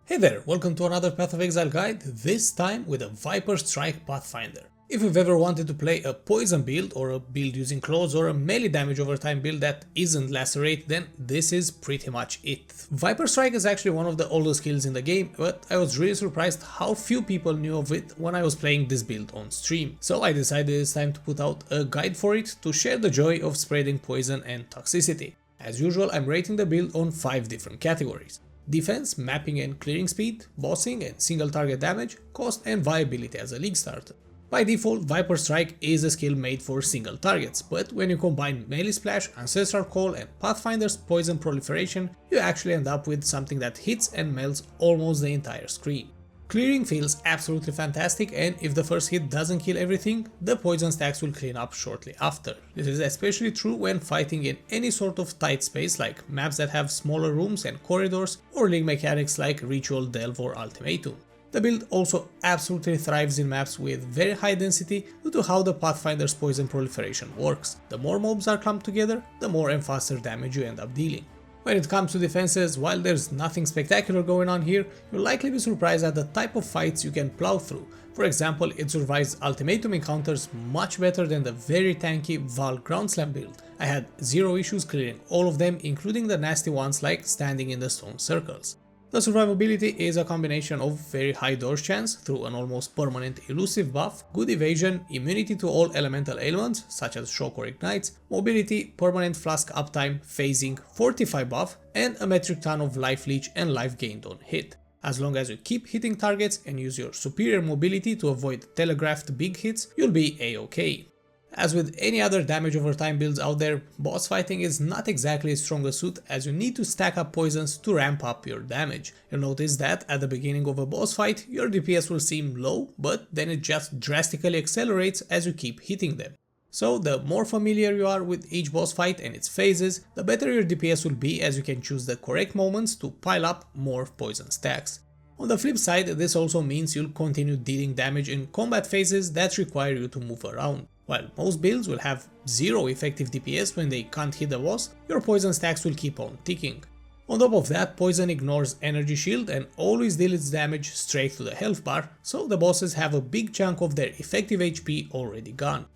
Hey there, welcome to another Path of Exile guide, this time with a Viper Strike Pathfinder. If you've ever wanted to play a poison build or a build using claws or a melee damage over time build that isn't lacerate, then this is pretty much it. Viper Strike is actually one of the oldest skills in the game, but I was really surprised how few people knew of it when I was playing this build on stream. So I decided it's time to put out a guide for it to share the joy of spreading poison and toxicity. As usual, I'm rating the build on 5 different categories: defense, mapping and clearing speed, bossing and single target damage, cost and viability as a league starter. By default, Viper Strike is a skill made for single targets, but when you combine Melee Splash, Ancestral Call and Pathfinder's Poison Proliferation, you actually end up with something that hits and melts almost the entire screen. Clearing feels absolutely fantastic, and if the first hit doesn't kill everything, the poison stacks will clean up shortly after. This is especially true when fighting in any sort of tight space like maps that have smaller rooms and corridors, or league mechanics like Ritual, Delve or Ultimatum. The build also absolutely thrives in maps with very high density due to how the Pathfinder's Poison Proliferation works. The more mobs are clumped together, the more and faster damage you end up dealing. When it comes to defenses, while there's nothing spectacular going on here, you'll likely be surprised at the type of fights you can plow through. For example, it survives Ultimatum encounters much better than the very tanky Val Groundslam build. I had zero issues clearing all of them, including the nasty ones like standing in the stone circles. The survivability is a combination of very high dodge chance through an almost permanent elusive buff, good evasion, immunity to all elemental ailments such as shock or ignites, mobility, permanent flask uptime, phasing, fortify buff, and a metric ton of life leech and life gained on hit. As long as you keep hitting targets and use your superior mobility to avoid telegraphed big hits, you'll be a-okay. As with any other damage over time builds out there, boss fighting is not exactly a strong suit, as you need to stack up poisons to ramp up your damage. You'll notice that at the beginning of a boss fight, your DPS will seem low, but then it just drastically accelerates as you keep hitting them. So the more familiar you are with each boss fight and its phases, the better your DPS will be, as you can choose the correct moments to pile up more poison stacks. On the flip side, this also means you'll continue dealing damage in combat phases that require you to move around. While most builds will have zero effective DPS when they can't hit the boss, your poison stacks will keep on ticking. On top of that, poison ignores energy shield and always deals its damage straight to the health bar, so the bosses have a big chunk of their effective HP already gone.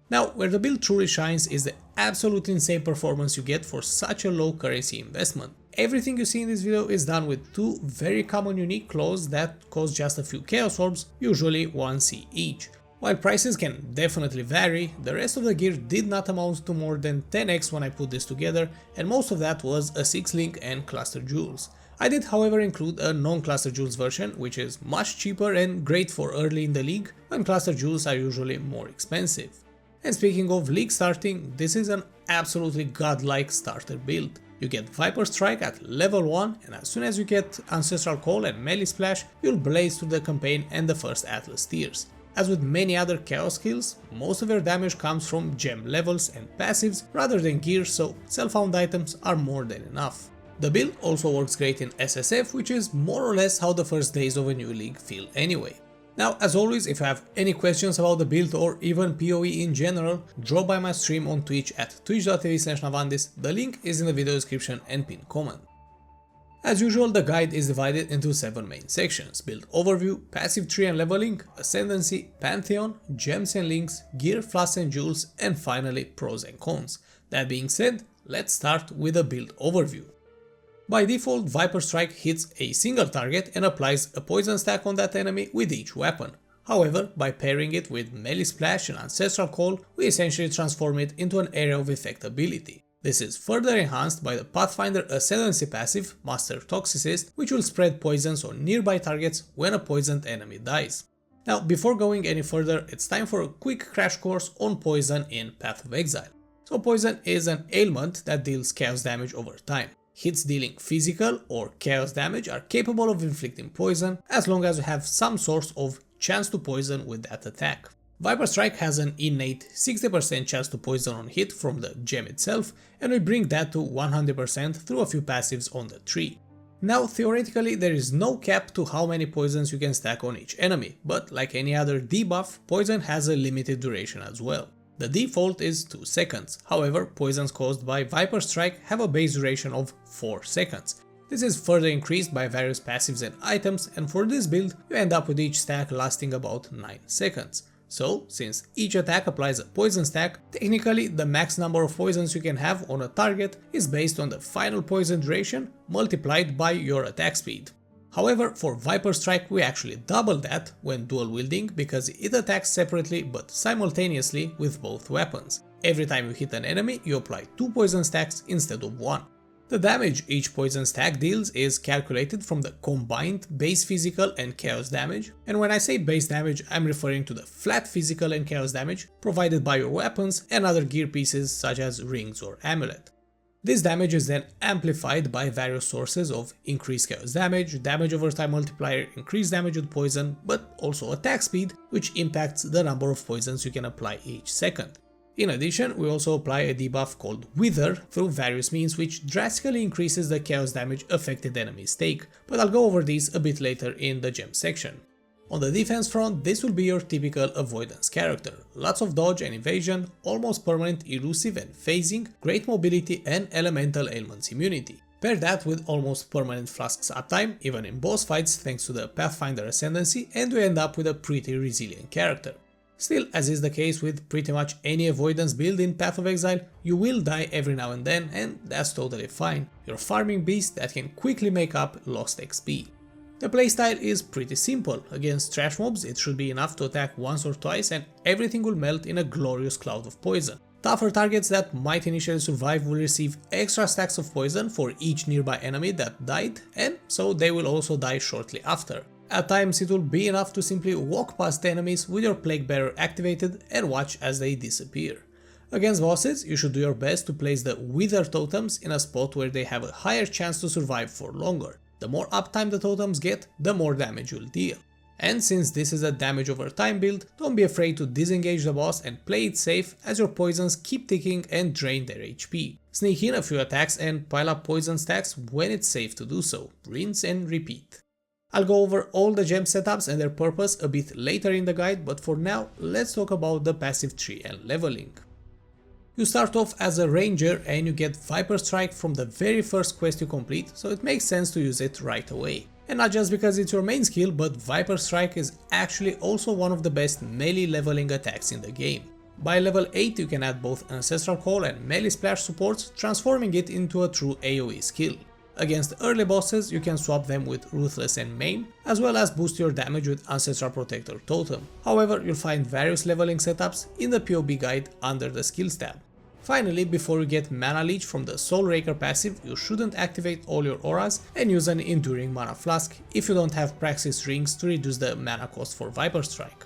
Now, where the build truly shines is the absolutely insane performance you get for such a low currency investment. Everything you see in this video is done with 2 very common unique claws that cost just a few Chaos Orbs, usually 1C each. While prices can definitely vary, the rest of the gear did not amount to more than 10x when I put this together, and most of that was a 6-link and cluster jewels. I did however include a non-cluster jewels version, which is much cheaper and great for early in the league, when cluster jewels are usually more expensive. And speaking of league starting, this is an absolutely godlike starter build. You get Viper Strike at level 1, and as soon as you get Ancestral Call and Melee Splash, you'll blaze through the campaign and the first Atlas tiers. As with many other chaos skills, most of your damage comes from gem levels and passives rather than gear, so self-found items are more than enough. The build also works great in SSF, which is more or less how the first days of a new league feel anyway. Now, as always, if you have any questions about the build or even PoE in general, drop by my stream on Twitch at twitch.tv/navandis, the link is in the video description and pinned comment. As usual, the guide is divided into 7 main sections: build overview, passive tree and leveling, ascendancy, pantheon, gems and links, gear, flasks and jewels, and finally pros and cons. That being said, let's start with a build overview. By default, Viper Strike hits a single target and applies a poison stack on that enemy with each weapon. However, by pairing it with Melee Splash and Ancestral Call, we essentially transform it into an area of effect ability. This is further enhanced by the Pathfinder Ascendancy passive, Master Toxicist, which will spread poisons on nearby targets when a poisoned enemy dies. Now, before going any further, it's time for a quick crash course on poison in Path of Exile. So poison is an ailment that deals chaos damage over time. Hits dealing physical or chaos damage are capable of inflicting poison as long as you have some source of chance to poison with that attack. Viper Strike has an innate 60% chance to poison on hit from the gem itself, and we bring that to 100% through a few passives on the tree. Now, theoretically, there is no cap to how many poisons you can stack on each enemy, but like any other debuff, poison has a limited duration as well. The default is 2 seconds, however, poisons caused by Viper Strike have a base duration of 4 seconds. This is further increased by various passives and items, and for this build you end up with each stack lasting about 9 seconds. So, since each attack applies a poison stack, technically the max number of poisons you can have on a target is based on the final poison duration multiplied by your attack speed. However, for Viper Strike we actually double that when dual wielding because it attacks separately but simultaneously with both weapons. Every time you hit an enemy you apply 2 poison stacks instead of 1. The damage each poison stack deals is calculated from the combined base physical and chaos damage, and when I say base damage I'm referring to the flat physical and chaos damage provided by your weapons and other gear pieces such as rings or amulet. This damage is then amplified by various sources of increased chaos damage, damage over time multiplier, increased damage with poison, but also attack speed, which impacts the number of poisons you can apply each second. In addition, we also apply a debuff called Wither through various means which drastically increases the chaos damage affected enemies take, but I'll go over these a bit later in the gem section. On the defense front, this will be your typical avoidance character. Lots of dodge and evasion, almost permanent elusive and phasing, great mobility and elemental ailments immunity. Pair that with almost permanent flasks uptime, even in boss fights thanks to the Pathfinder ascendancy, and we end up with a pretty resilient character. Still, as is the case with pretty much any avoidance build in Path of Exile, you will die every now and then, and that's totally fine. You're a farming beast that can quickly make up lost XP. The playstyle is pretty simple. Against trash mobs it should be enough to attack once or twice and everything will melt in a glorious cloud of poison. Tougher targets that might initially survive will receive extra stacks of poison for each nearby enemy that died, and so they will also die shortly after. At times it will be enough to simply walk past enemies with your Plague Bearer activated and watch as they disappear. Against bosses, you should do your best to place the Wither totems in a spot where they have a higher chance to survive for longer. The more uptime the totems get, the more damage you'll deal. And since this is a damage over time build, don't be afraid to disengage the boss and play it safe as your poisons keep ticking and drain their HP. Sneak in a few attacks and pile up poison stacks when it's safe to do so. Rinse and repeat. I'll go over all the gem setups and their purpose a bit later in the guide, but for now let's talk about the passive tree and leveling. You start off as a ranger and you get Viper Strike from the very first quest you complete, so it makes sense to use it right away. And not just because it's your main skill, but Viper Strike is actually also one of the best melee leveling attacks in the game. By level 8 you can add both Ancestral Call and Melee Splash supports, transforming it into a true AoE skill. Against early bosses you can swap them with Ruthless and Maim, as well as boost your damage with Ancestral Protector Totem. However, you'll find various leveling setups in the PoB guide under the skills tab. Finally, before you get Mana Leech from the Soul Raker passive, you shouldn't activate all your auras and use an Enduring Mana Flask if you don't have Praxis Rings to reduce the mana cost for Viper Strike.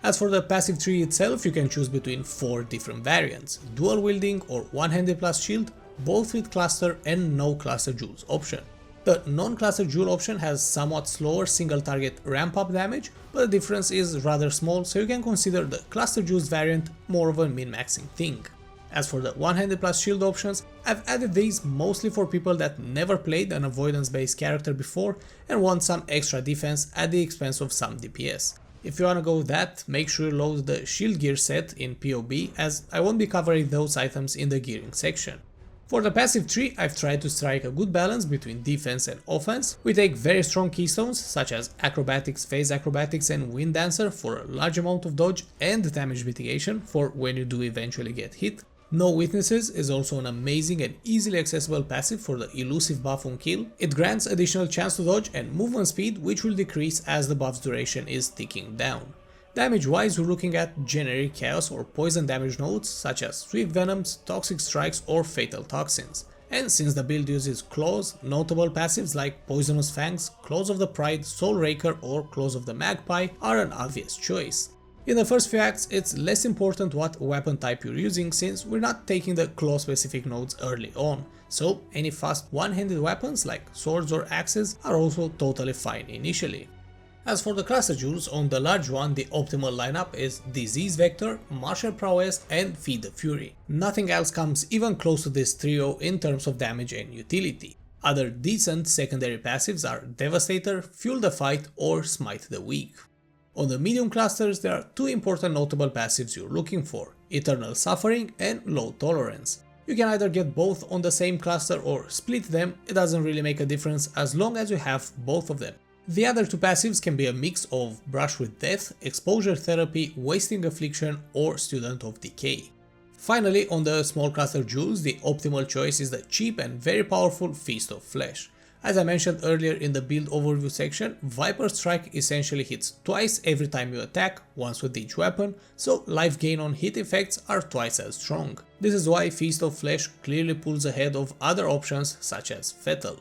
As for the passive tree itself, you can choose between 4 different variants: dual wielding or one-handed plus shield, both with cluster and no cluster jewels option. The non-cluster jewel option has somewhat slower single target ramp up damage, but the difference is rather small, so you can consider the cluster jewels variant more of a min-maxing thing. As for the one-handed plus shield options, I've added these mostly for people that never played an avoidance based character before and want some extra defense at the expense of some DPS. If you wanna go with that, make sure you load the shield gear set in PoB, as I won't be covering those items in the gearing section. For the passive tree, I've tried to strike a good balance between defense and offense. We take very strong keystones such as Acrobatics, Phase Acrobatics and Wind Dancer for a large amount of dodge and damage mitigation for when you do eventually get hit. No Witnesses is also an amazing and easily accessible passive for the elusive buff on kill. It grants additional chance to dodge and movement speed, which will decrease as the buff's duration is ticking down. Damage wise, we're looking at generic chaos or poison damage nodes such as Swift Venoms, Toxic Strikes or Fatal Toxins. And since the build uses claws, notable passives like Poisonous Fangs, Claws of the Pride, Soul Raker or Claws of the Magpie are an obvious choice. In the first few acts, it's less important what weapon type you're using since we're not taking the claw specific nodes early on, so any fast one-handed weapons like swords or axes are also totally fine initially. As for the cluster jewels, on the large one the optimal lineup is Disease Vector, Martial Prowess and Feed the Fury. Nothing else comes even close to this trio in terms of damage and utility. Other decent secondary passives are Devastator, Fuel the Fight or Smite the Weak. On the medium clusters there are 2 important notable passives you're looking for: Eternal Suffering and Low Tolerance. You can either get both on the same cluster or split them, it doesn't really make a difference as long as you have both of them. The other two passives can be a mix of Brush with Death, Exposure Therapy, Wasting Affliction or Student of Decay. Finally, on the small cluster jewels, the optimal choice is the cheap and very powerful Feast of Flesh. As I mentioned earlier in the build overview section, Viper Strike essentially hits twice every time you attack, once with each weapon, so life gain on hit effects are twice as strong. This is why Feast of Flesh clearly pulls ahead of other options such as Fatal.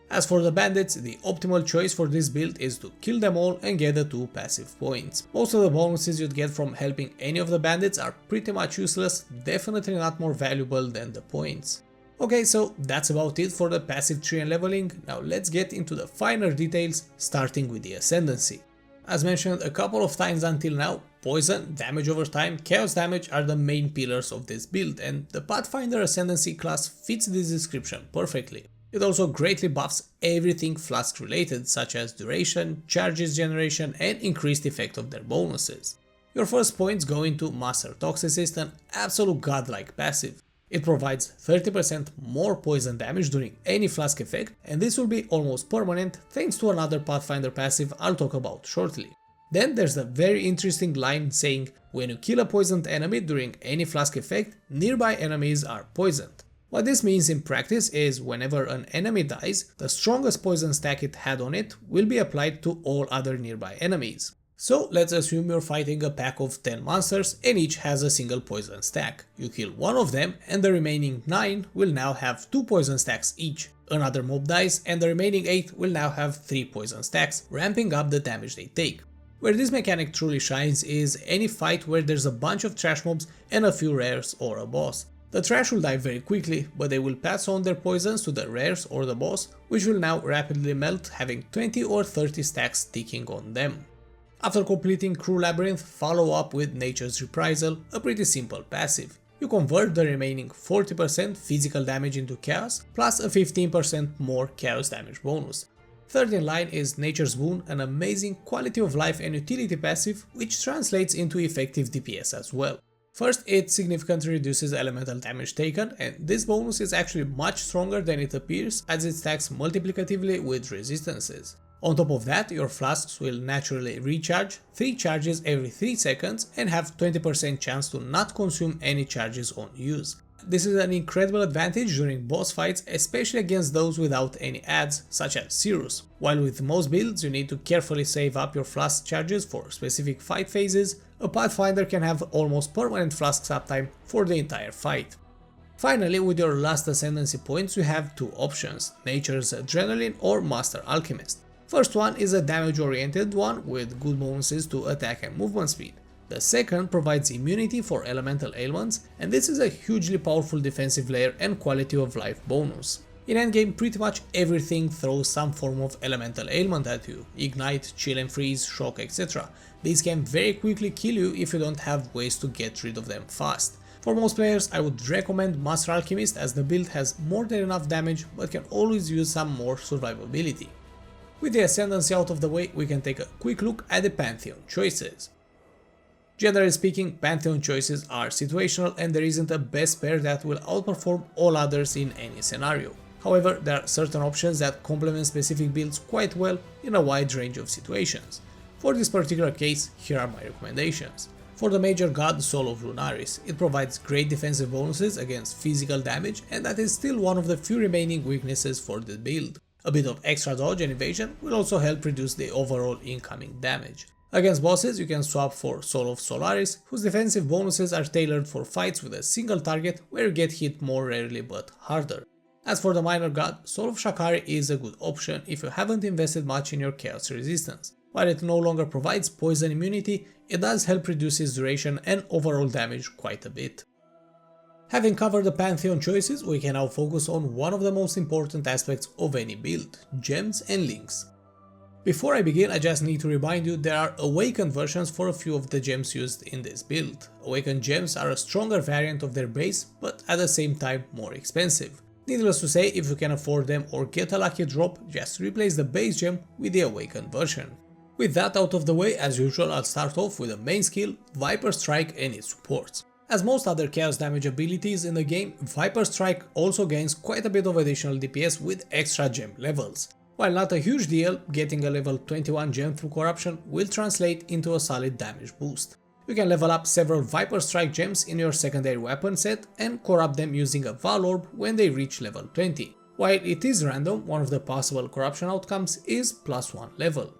As for the bandits, the optimal choice for this build is to kill them all and get the 2 passive points. Most of the bonuses you'd get from helping any of the bandits are pretty much useless, definitely not more valuable than the points. Okay, so that's about it for the passive tree and leveling. Now let's get into the finer details, starting with the Ascendancy. As mentioned a couple of times until now, poison, damage over time, chaos damage are the main pillars of this build, and the Pathfinder Ascendancy class fits this description perfectly. It also greatly buffs everything Flask related, such as duration, charges generation and increased effect of their bonuses. Your first points go into Master Toxicist, an absolute godlike passive. It provides 30% more poison damage during any Flask effect, and this will be almost permanent thanks to another Pathfinder passive I'll talk about shortly. Then there's a very interesting line saying, when you kill a poisoned enemy during any Flask effect, nearby enemies are poisoned. What this means in practice is whenever an enemy dies, the strongest poison stack it had on it will be applied to all other nearby enemies. So let's assume you're fighting a pack of 10 monsters and each has a single poison stack. You kill one of them and the remaining 9 will now have 2 poison stacks each. Another mob dies and the remaining 8 will now have 3 poison stacks, ramping up the damage they take. Where this mechanic truly shines is any fight where there's a bunch of trash mobs and a few rares or a boss. The trash will die very quickly, but they will pass on their poisons to the rares or the boss, which will now rapidly melt, having 20 or 30 stacks ticking on them. After completing Crew Labyrinth, follow up with Nature's Reprisal, a pretty simple passive. You convert the remaining 40% physical damage into chaos, plus a 15% more chaos damage bonus. Third in line is Nature's Boon, an amazing quality of life and utility passive, which translates into effective DPS as well. First, it significantly reduces elemental damage taken, and this bonus is actually much stronger than it appears as it stacks multiplicatively with resistances. On top of that, your flasks will naturally recharge 3 charges every 3 seconds and have 20% chance to not consume any charges on use. This is an incredible advantage during boss fights, especially against those without any adds, such as Cirrus. While with most builds you need to carefully save up your flask charges for specific fight phases, a Pathfinder can have almost permanent flasks uptime for the entire fight. Finally, with your last Ascendancy points you have 2 options, Nature's Adrenaline or Master Alchemist. First one is a damage oriented one with good bonuses to attack and movement speed. The second provides immunity for elemental ailments, and this is a hugely powerful defensive layer and quality of life bonus. In endgame, pretty much everything throws some form of elemental ailment at you, ignite, chill and freeze, shock, etc. These can very quickly kill you if you don't have ways to get rid of them fast. For most players, I would recommend Master Alchemist as the build has more than enough damage but can always use some more survivability. With the Ascendancy out of the way, we can take a quick look at the Pantheon choices. Generally speaking, Pantheon choices are situational and there isn't a best pair that will outperform all others in any scenario. However, there are certain options that complement specific builds quite well in a wide range of situations. For this particular case, here are my recommendations. For the Major God Soul of Lunaris, it provides great defensive bonuses against physical damage, and that is still one of the few remaining weaknesses for the build. A bit of extra dodge and evasion will also help reduce the overall incoming damage. Against bosses, you can swap for Soul of Solaris, whose defensive bonuses are tailored for fights with a single target where you get hit more rarely but harder. As for the Minor God, Soul of Shakari is a good option if you haven't invested much in your chaos resistance. While it no longer provides poison immunity, it does help reduce its duration and overall damage quite a bit. Having covered the Pantheon choices, we can now focus on one of the most important aspects of any build, gems and links. Before I begin, I just need to remind you there are awakened versions for a few of the gems used in this build. Awakened gems are a stronger variant of their base, but at the same time more expensive. Needless to say, if you can afford them or get a lucky drop, just replace the base gem with the awakened version. With that out of the way, as usual I'll start off with the main skill, Viper Strike and its supports. As most other chaos damage abilities in the game, Viper Strike also gains quite a bit of additional DPS with extra gem levels. While not a huge deal, getting a level 21 gem through corruption will translate into a solid damage boost. You can level up several Viper Strike gems in your secondary weapon set and corrupt them using a Val Orb when they reach level 20. While it is random, one of the possible corruption outcomes is +1 level.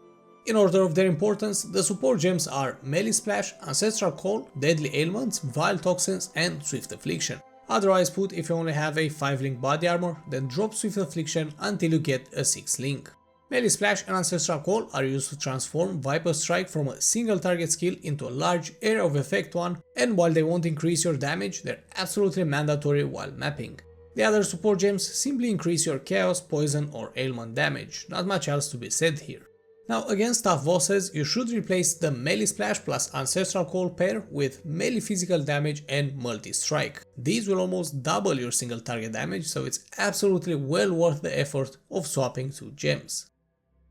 In order of their importance, the support gems are Melee Splash, Ancestral Call, Deadly Ailments, Vile Toxins and Swift Affliction. Otherwise put, if you only have a 5-link body armor, then drop Swift Affliction until you get a 6-link. Melee Splash and Ancestral Call are used to transform Viper Strike from a single target skill into a large area of effect one, and while they won't increase your damage, they're absolutely mandatory while mapping. The other support gems simply increase your chaos, poison or ailment damage, not much else to be said here. Now against tough bosses, you should replace the Melee Splash plus Ancestral Call pair with Melee Physical Damage and Multi-Strike. These will almost double your single target damage, so it's absolutely well worth the effort of swapping two gems.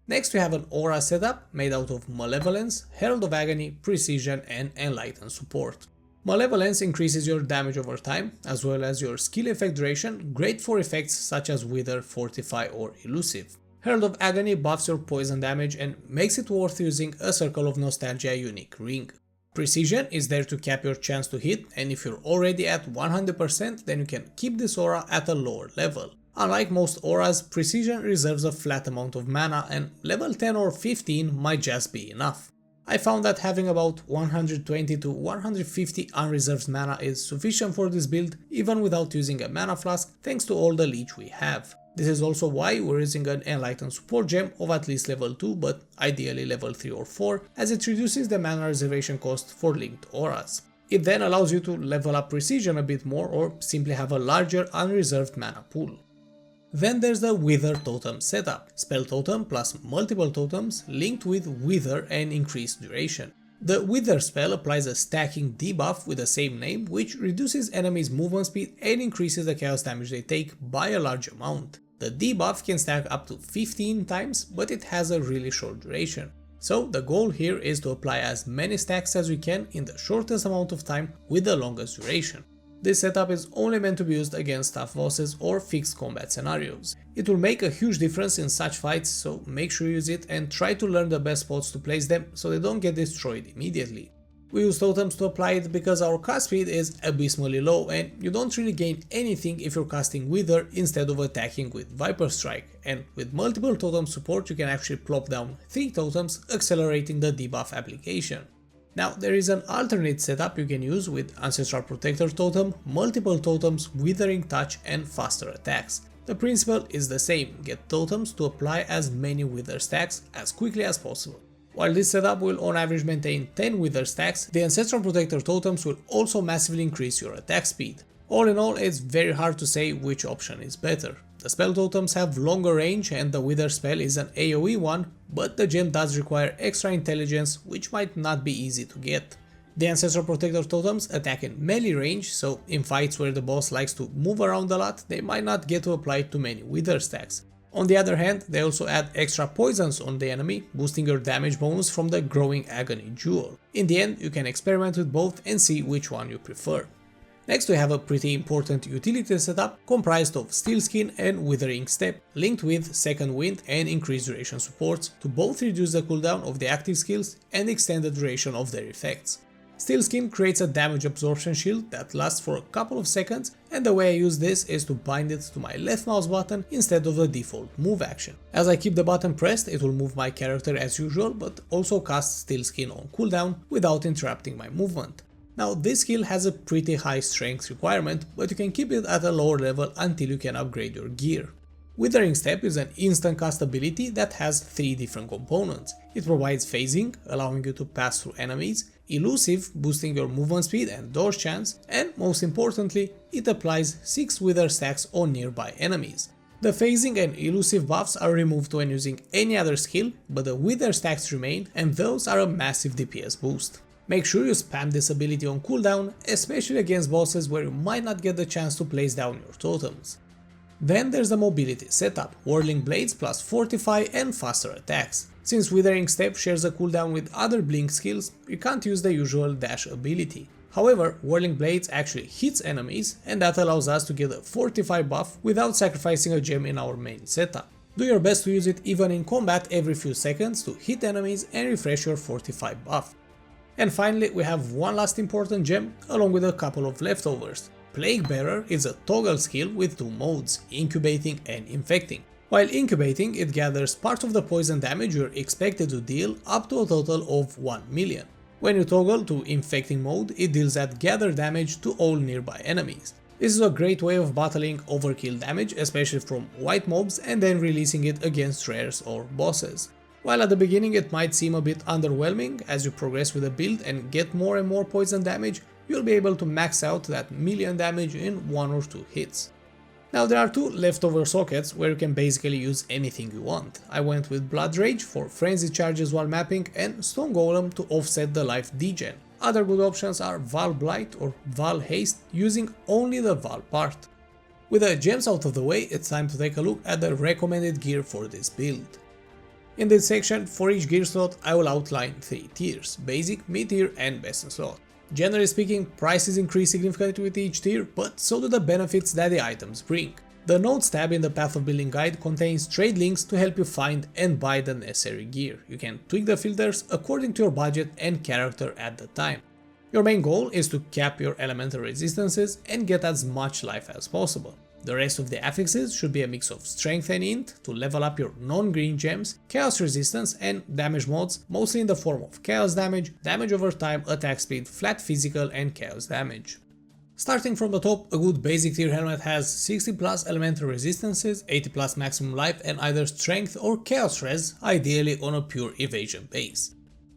Next we have an aura setup made out of Malevolence, Herald of Agony, Precision and Enlighten support. Malevolence increases your damage over time, as well as your skill effect duration, great for effects such as Wither, Fortify or Elusive. Herald of Agony buffs your poison damage and makes it worth using a Circle of Nostalgia unique ring. Precision is there to cap your chance to hit, and if you're already at 100% then you can keep this aura at a lower level. Unlike most auras, Precision reserves a flat amount of mana and level 10 or 15 might just be enough. I found that having about 120 to 150 unreserved mana is sufficient for this build even without using a mana flask thanks to all the leech we have. This is also why we're using an Enlighten support gem of at least level 2 but ideally level 3 or 4 as it reduces the mana reservation cost for linked auras. It then allows you to level up Precision a bit more or simply have a larger unreserved mana pool. Then there's the Wither Totem setup, Spell Totem plus multiple totems linked with Wither and increased duration. The Wither spell applies a stacking debuff with the same name which reduces enemies' movement speed and increases the chaos damage they take by a large amount. The debuff can stack up to 15 times, but it has a really short duration. So the goal here is to apply as many stacks as we can in the shortest amount of time with the longest duration. This setup is only meant to be used against tough bosses or fixed combat scenarios. It will make a huge difference in such fights, so make sure you use it and try to learn the best spots to place them so they don't get destroyed immediately. We use totems to apply it because our cast speed is abysmally low and you don't really gain anything if you're casting Wither instead of attacking with Viper Strike, and with multiple totem support you can actually plop down 3 totems, accelerating the debuff application. Now there is an alternate setup you can use with Ancestral Protector Totem, multiple totems, Withering Touch and faster attacks. The principle is the same, get totems to apply as many Wither stacks as quickly as possible. While this setup will on average maintain 10 Wither stacks, the Ancestral Protector Totems will also massively increase your attack speed. All in all, it's very hard to say which option is better. The spell totems have longer range and the Wither spell is an AoE one, but the gem does require extra intelligence which might not be easy to get. The Ancestral Protector Totems attack in melee range, so in fights where the boss likes to move around a lot, they might not get to apply too many Wither stacks. On the other hand, they also add extra poisons on the enemy, boosting your damage bonus from the Growing Agony Jewel. In the end, you can experiment with both and see which one you prefer. Next we have a pretty important utility setup comprised of Steel Skin and Withering Step, linked with Second Wind and Increased Duration supports to both reduce the cooldown of the active skills and extend the duration of their effects. Steel Skin creates a damage absorption shield that lasts for a couple of seconds, and the way I use this is to bind it to my left mouse button instead of the default move action. As I keep the button pressed, it will move my character as usual, but also cast Steel Skin on cooldown without interrupting my movement. Now this skill has a pretty high strength requirement, but you can keep it at a lower level until you can upgrade your gear. Withering Step is an instant cast ability that has 3 different components. It provides phasing, allowing you to pass through enemies, Elusive, boosting your movement speed and dodge chance, and most importantly, it applies 6 Wither stacks on nearby enemies. The phasing and elusive buffs are removed when using any other skill, but the Wither stacks remain, and those are a massive DPS boost. Make sure you spam this ability on cooldown, especially against bosses where you might not get the chance to place down your totems. Then there's the mobility setup, Whirling Blades plus Fortify and faster attacks. Since Withering Step shares a cooldown with other blink skills, you can't use the usual dash ability. However, Whirling Blades actually hits enemies, and that allows us to get a Fortify buff without sacrificing a gem in our main setup. Do your best to use it even in combat every few seconds to hit enemies and refresh your Fortify buff. And finally, we have one last important gem along with a couple of leftovers. Plague Bearer is a toggle skill with two modes, incubating and infecting. While incubating, it gathers part of the poison damage you're expected to deal up to a total of 1 million. When you toggle to infecting mode, it deals that gather damage to all nearby enemies. This is a great way of battling overkill damage, especially from white mobs, and then releasing it against rares or bosses. While at the beginning it might seem a bit underwhelming, as you progress with the build and get more and more poison damage, you'll be able to max out that million damage in 1 or 2 hits. Now there are 2 leftover sockets where you can basically use anything you want. I went with Blood Rage for frenzy charges while mapping and Stone Golem to offset the life degen. Other good options are Val Blight or Val Haste, using only the Val part. With the gems out of the way, it's time to take a look at the recommended gear for this build. In this section, for each gear slot, I will outline 3 tiers: basic, mid-tier and best in slot. Generally speaking, prices increase significantly with each tier, but so do the benefits that the items bring. The Notes tab in the Path of Building guide contains trade links to help you find and buy the necessary gear. You can tweak the filters according to your budget and character at the time. Your main goal is to cap your elemental resistances and get as much life as possible. The rest of the affixes should be a mix of strength and int to level up your non-green gems, chaos resistance and damage mods, mostly in the form of chaos damage, damage over time, attack speed, flat physical and chaos damage. Starting from the top, a good basic tier helmet has 60 plus elemental resistances, 80 plus maximum life and either strength or chaos res, ideally on a pure evasion base.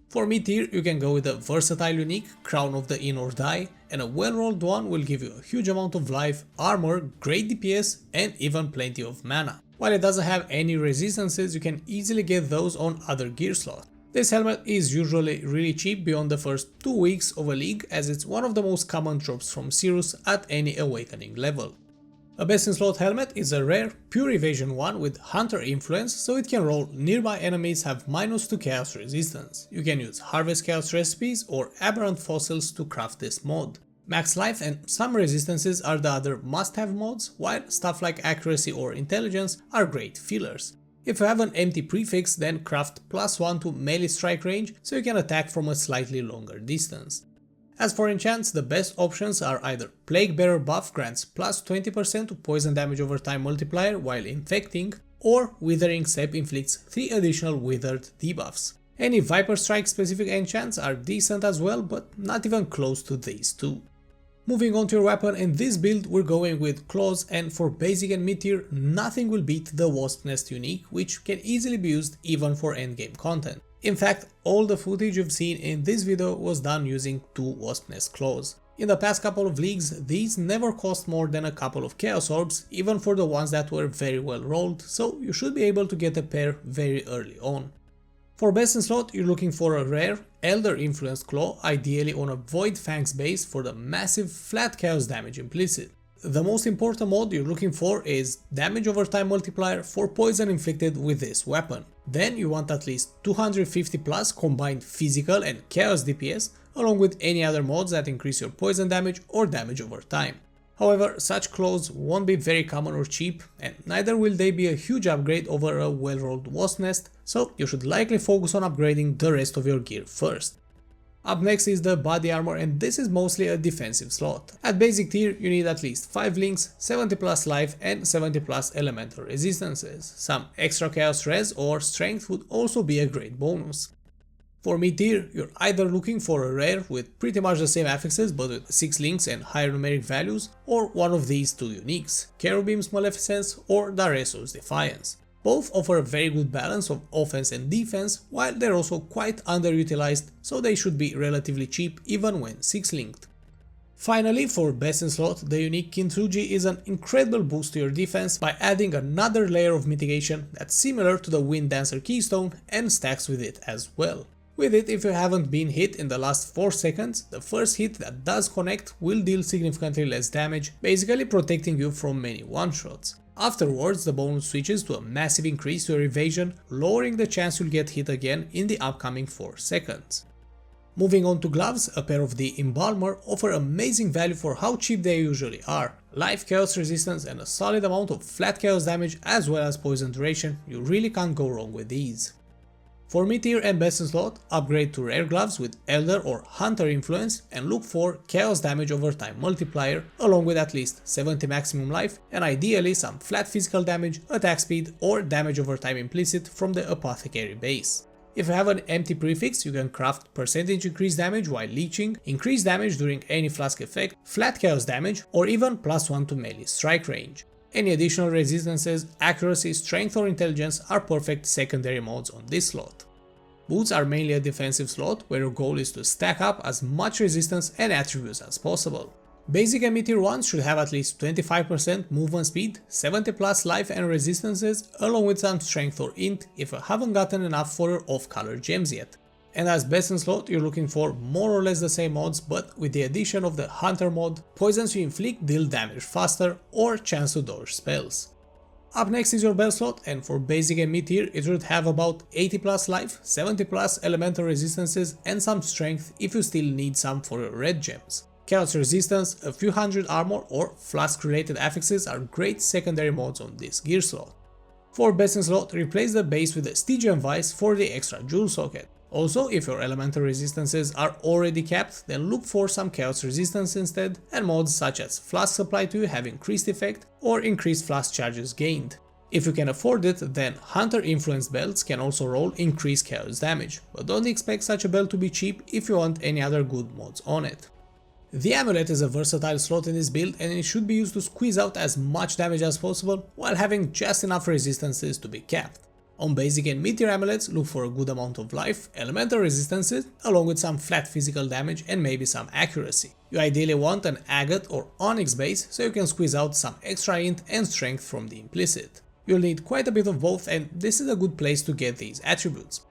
For mid tier, you can go with a versatile unique, Crown of the In or Die, and a well-rolled one will give you a huge amount of life, armor, great DPS and even plenty of mana. While it doesn't have any resistances, you can easily get those on other gear slots. This helmet is usually really cheap beyond the first 2 weeks of a league, as it's one of the most common drops from Sirus at any awakening level. A best in slot helmet is a rare, pure evasion one with hunter influence, so it can roll nearby enemies have -2 chaos resistance. You can use harvest chaos recipes or aberrant fossils to craft this mod. Max life and some resistances are the other must-have mods, while stuff like accuracy or intelligence are great fillers. If you have an empty prefix, then craft +1 to melee strike range so you can attack from a slightly longer distance. As for enchants, the best options are either Plague Bearer buff grants +20% to poison damage over time multiplier while infecting, or Withering Step inflicts 3 additional withered debuffs. Any Viper Strike specific enchants are decent as well, but not even close to these two. Moving on to your weapon, in this build we're going with claws, and for basic and mid tier nothing will beat the Wasp Nest unique, which can easily be used even for endgame content. In fact, all the footage you've seen in this video was done using 2 Wasp Nest claws. In the past couple of leagues, these never cost more than a couple of Chaos Orbs, even for the ones that were very well rolled, so you should be able to get a pair very early on. For best in slot, you're looking for a rare Elder Influenced Claw, ideally on a Void Fangs base for the massive flat chaos damage implicit. The most important mod you're looking for is damage over time multiplier for poison inflicted with this weapon. Then you want at least 250 plus combined physical and chaos DPS, along with any other mods that increase your poison damage or damage over time. However, such claws won't be very common or cheap, and neither will they be a huge upgrade over a well-rolled Wasp Nest, so you should likely focus on upgrading the rest of your gear first. Up next is the body armor, and this is mostly a defensive slot. At basic tier you need at least 5 links, 70 plus life and 70 plus elemental resistances. Some extra chaos res or strength would also be a great bonus. For mid tier, you're either looking for a rare with pretty much the same affixes but with 6 links and higher numeric values, or one of these 2 uniques, Cherubim's Maleficence or Dareso's Defiance. Both offer a very good balance of offense and defense, while they're also quite underutilized, so they should be relatively cheap even when 6 linked. Finally, for best in slot, the unique Kintsugi is an incredible boost to your defense by adding another layer of mitigation that's similar to the Wind Dancer Keystone and stacks with it as well. With it, if you haven't been hit in the last 4 seconds, the first hit that does connect will deal significantly less damage, basically protecting you from many one-shots. Afterwards, the bonus switches to a massive increase to your evasion, lowering the chance you'll get hit again in the upcoming 4 seconds. Moving on to gloves, a pair of the Embalmer offer amazing value for how cheap they usually are. Life, chaos resistance and a solid amount of flat chaos damage as well as poison duration, you really can't go wrong with these. For mid-tier and best in slot, upgrade to rare gloves with Elder or Hunter influence and look for chaos damage over time multiplier along with at least 70 maximum life and ideally some flat physical damage, attack speed or damage over time implicit from the apothecary base. If you have an empty prefix, you can craft percentage increased damage while leeching, increased damage during any flask effect, flat chaos damage, or even +1 to melee strike range. Any additional resistances, accuracy, strength or intelligence are perfect secondary modes on this slot. Boots are mainly a defensive slot where your goal is to stack up as much resistance and attributes as possible. Basic and mid-tier ones should have at least 25% movement speed, 70 plus life and resistances, along with some strength or int if you haven't gotten enough for your off-color gems yet. And as best in slot, you're looking for more or less the same mods, but with the addition of the Hunter mod, poisons you inflict deal damage faster or chance to dodge spells. Up next is your best slot, and for basic and mid-tier it should have about 80 plus life, 70 plus elemental resistances and some strength if you still need some for your red gems. Chaos resistance, a few hundred armor or flask related affixes are great secondary mods on this gear slot. For best in slot, replace the base with a Stygian Vice for the extra jewel socket. Also, if your elemental resistances are already capped, then look for some chaos resistance instead, and mods such as flask supply to you have increased effect or increased flask charges gained. If you can afford it, then Hunter influence belts can also roll increased chaos damage, but don't expect such a belt to be cheap if you want any other good mods on it. The amulet is a versatile slot in this build and it should be used to squeeze out as much damage as possible while having just enough resistances to be capped. On basic and mid-tier amulets, look for a good amount of life, elemental resistances, along with some flat physical damage and maybe some accuracy. You ideally want an agate or onyx base so you can squeeze out some extra int and strength from the implicit. You'll need quite a bit of both and this is a good place to get these attributes.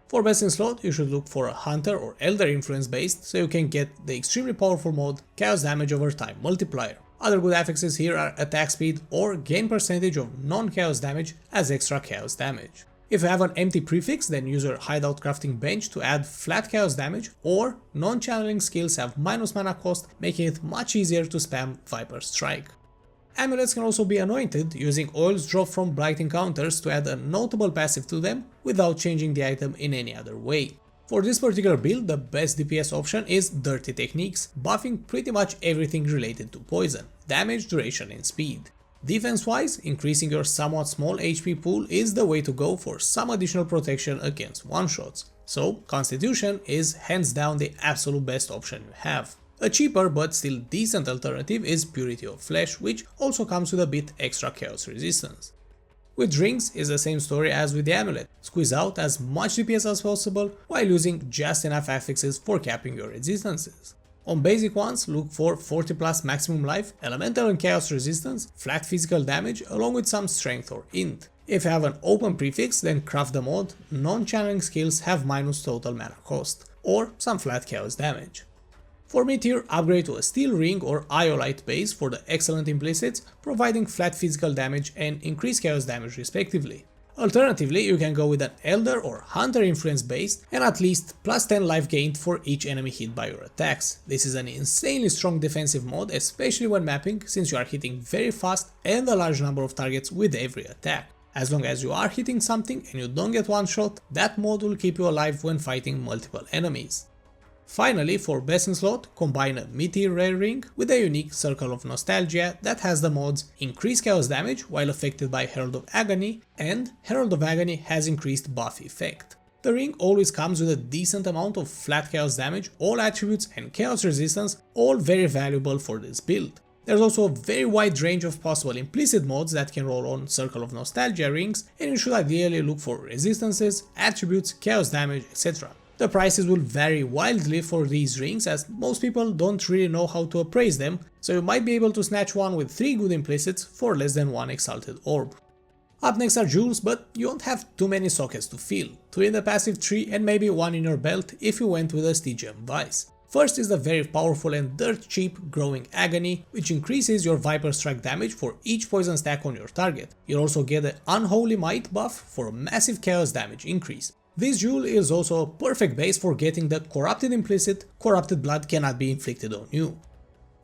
For best in slot, you should look for a Hunter or Elder influence based so you can get the extremely powerful mod Chaos Damage Over Time Multiplier. Other good affixes here are attack speed or gain percentage of non-chaos damage as extra chaos damage. If you have an empty prefix, then use your hideout crafting bench to add flat chaos damage, or non-channeling skills have minus mana cost, making it much easier to spam Viper Strike. Amulets can also be anointed using oils dropped from Blight encounters to add a notable passive to them without changing the item in any other way. For this particular build, the best DPS option is Dirty Techniques, buffing pretty much everything related to poison, damage, duration and speed. Defense-wise, increasing your somewhat small HP pool is the way to go for some additional protection against one-shots, so Constitution is hands down the absolute best option you have. A cheaper but still decent alternative is Purity of Flesh, which also comes with a bit extra chaos resistance. With rings is the same story as with the amulet, squeeze out as much DPS as possible while using just enough affixes for capping your resistances. On basic ones, look for 40 plus maximum life, elemental and chaos resistance, flat physical damage along with some strength or int. If you have an open prefix, then craft the mod non-channeling skills have minus total mana cost, or some flat chaos damage. For mid-tier, upgrade to a Steel Ring or Iolite base for the excellent implicits, providing flat physical damage and increased chaos damage respectively. Alternatively, you can go with an Elder or Hunter influence base and at least plus 10 life gained for each enemy hit by your attacks. This is an insanely strong defensive mod, especially when mapping, since you are hitting very fast and a large number of targets with every attack. As long as you are hitting something and you don't get one shot, that mod will keep you alive when fighting multiple enemies. Finally, for best in slot, combine a mid-tier rare ring with a unique Circle of Nostalgia that has the mods Increase Chaos Damage while affected by Herald of Agony, and Herald of Agony has increased buff effect. The ring always comes with a decent amount of flat chaos damage, all attributes and chaos resistance, all very valuable for this build. There's also a very wide range of possible implicit mods that can roll on Circle of Nostalgia rings, and you should ideally look for resistances, attributes, chaos damage, etc. The prices will vary wildly for these rings as most people don't really know how to appraise them, so you might be able to snatch one with 3 good implicits for less than 1 exalted orb. Up next are jewels, but you won't have too many sockets to fill, 2 in the passive tree and maybe 1 in your belt if you went with a Stygian Vice. First is the very powerful and dirt cheap Growing Agony, which increases your Viper Strike damage for each poison stack on your target. You'll also get the Unholy Might buff for a massive chaos damage increase. This jewel is also a perfect base for getting the corrupted implicit, corrupted blood cannot be inflicted on you.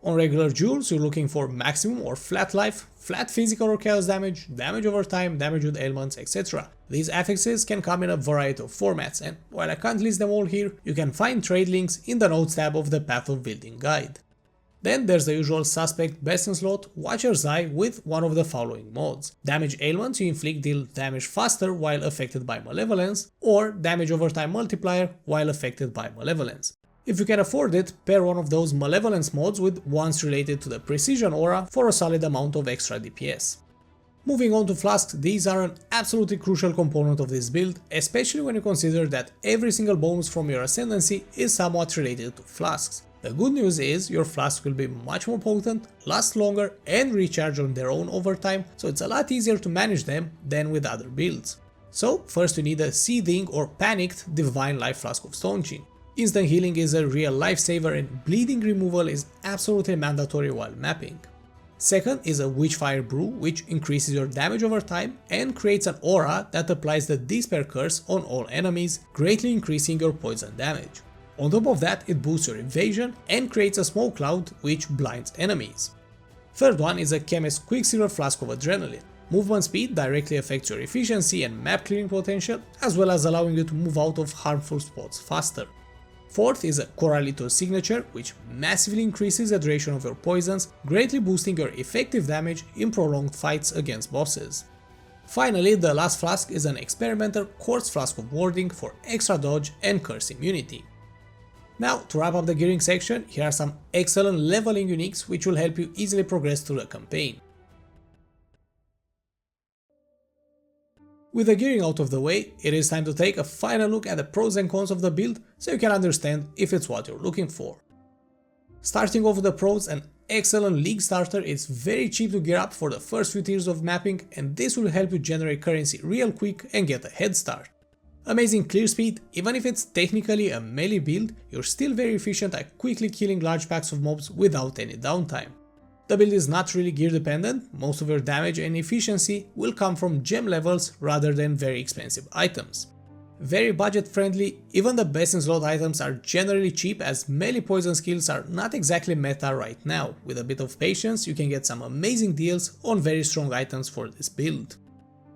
On regular jewels, you're looking for maximum or flat life, flat physical or chaos damage, damage over time, damage with ailments, etc. These affixes can come in a variety of formats, and while I can't list them all here, you can find trade links in the notes tab of the Path of Building guide. Then there's the usual suspect best in slot Watcher's Eye with one of the following mods. Damage ailments you inflict deal damage faster while affected by malevolence, or damage over time multiplier while affected by malevolence. If you can afford it, pair one of those malevolence mods with ones related to the precision aura for a solid amount of extra DPS. Moving on to flasks, these are an absolutely crucial component of this build, especially when you consider that every single bonus from your ascendancy is somewhat related to flasks. The good news is your flasks will be much more potent, last longer and recharge on their own over time, so it's a lot easier to manage them than with other builds. So first you need a Seething or Panicked Divine Life Flask of Stonechew. Instant healing is a real lifesaver and bleeding removal is absolutely mandatory while mapping. Second is a Witchfire Brew, which increases your damage over time and creates an aura that applies the Despair Curse on all enemies, greatly increasing your poison damage. On top of that, it boosts your evasion and creates a smoke cloud which blinds enemies. Third one is a Chemist Quicksilver Flask of Adrenaline. Movement speed directly affects your efficiency and map clearing potential, as well as allowing you to move out of harmful spots faster. Fourth is a Corralito Signature, which massively increases the duration of your poisons, greatly boosting your effective damage in prolonged fights against bosses. Finally, the last flask is an Experimenter Quartz Flask of Warding for extra dodge and curse immunity. Now, to wrap up the gearing section, here are some excellent leveling uniques which will help you easily progress through the campaign. With the gearing out of the way, it is time to take a final look at the pros and cons of the build so you can understand if it's what you're looking for. Starting off with the pros, an excellent league starter is very cheap to gear up for the first few tiers of mapping, and this will help you generate currency real quick and get a head start. Amazing clear speed, even if it's technically a melee build, you're still very efficient at quickly killing large packs of mobs without any downtime. The build is not really gear dependent, most of your damage and efficiency will come from gem levels rather than very expensive items. Very budget friendly, even the best in slot items are generally cheap as melee poison skills are not exactly meta right now. With a bit of patience you can get some amazing deals on very strong items for this build.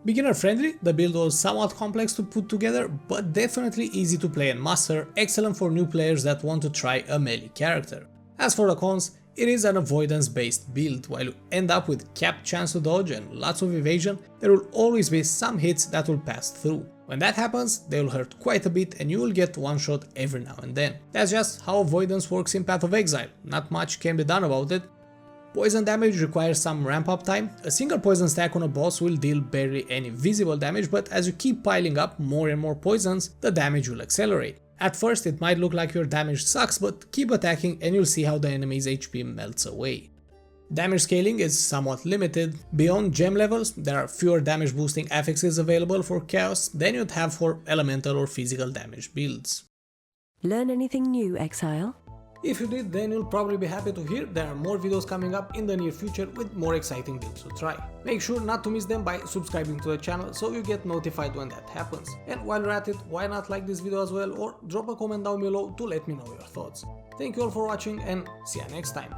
Beginner friendly, the build was somewhat complex to put together, but definitely easy to play and master, excellent for new players that want to try a melee character. As for the cons, it is an avoidance based build. While you end up with capped chance to dodge and lots of evasion, there will always be some hits that will pass through. When that happens, they will hurt quite a bit and you will get one shot every now and then. That's just how avoidance works in Path of Exile, not much can be done about it. Poison damage requires some ramp up time. A single poison stack on a boss will deal barely any visible damage, but as you keep piling up more and more poisons, the damage will accelerate. At first it might look like your damage sucks, but keep attacking and you'll see how the enemy's HP melts away. Damage scaling is somewhat limited. Beyond gem levels, there are fewer damage boosting affixes available for chaos than you'd have for elemental or physical damage builds. Learn anything new, Exile? If you did, then you'll probably be happy to hear there are more videos coming up in the near future with more exciting builds to try. Make sure not to miss them by subscribing to the channel so you get notified when that happens. And while you're at it, why not like this video as well or drop a comment down below to let me know your thoughts. Thank you all for watching and see you next time.